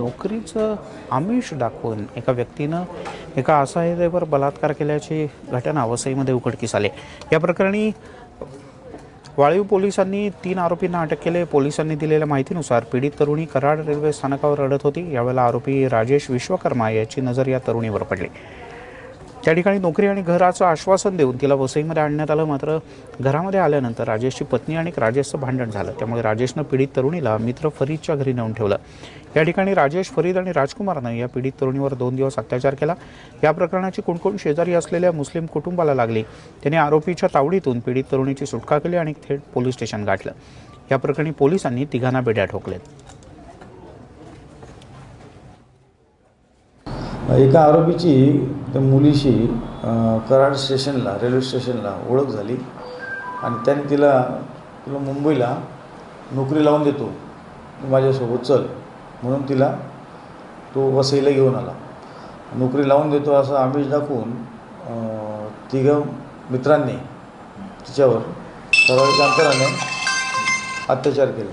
नोकरीचं आमिष दाखवून एका व्यक्तीनं एका असहाय्यतेवर बलात्कार केल्याची घटना वसईमध्ये उघडकीस आली। या प्रकरणी वाळीव पोलिसांनी 3 आरोपींना अटक केले। पोलिसांनी दिलेल्या माहितीनुसार पीडित तरुणी कराड रेल्वे स्थानकावर रडत होती। यावेळेला आरोपी राजेश विश्वकर्मा याची नजर या तरुणीवर पडली। त्या ठिकाणी नोकरी आणि घराचं आश्वासन देऊन तिला वसईमध्ये आणण्यात आलं। मात्र घरामध्ये आल्यानंतर राजेशची पत्नी आणि राजेशचं भांडण झालं। त्यामुळे राजेशनं पीडित तरुणीला मित्र फरीदच्या घरी नेऊन ठेवलं। या ठिकाणी राजेश, फरीद आणि राजकुमारनं या पीडित तरुणीवर 2 दिवस अत्याचार केला। या प्रकरणाची कुणकुण शेजारी असलेल्या मुस्लिम कुटुंबाला लागली। त्याने आरोपीच्या तावडीतून पीडित तरुणीची सुटका केली आणि थेट पोलीस स्टेशन गाठलं। या प्रकरणी पोलिसांनी 3 बेड्या ठोकल्यात। एका आरोपीची त्या मुलीशी कराड स्टेशनला, रेल्वे स्टेशनला ओळख झाली आणि त्याने तिला मुंबईला नोकरी लावून देतो, माझ्यासोबत चल म्हणून तिला तो वसईला घेऊन आला। नोकरी लावून देतो असं आमिष दाखवून 3 मित्रांनी तिच्यावर ठराविक अंतराने अत्याचार केले।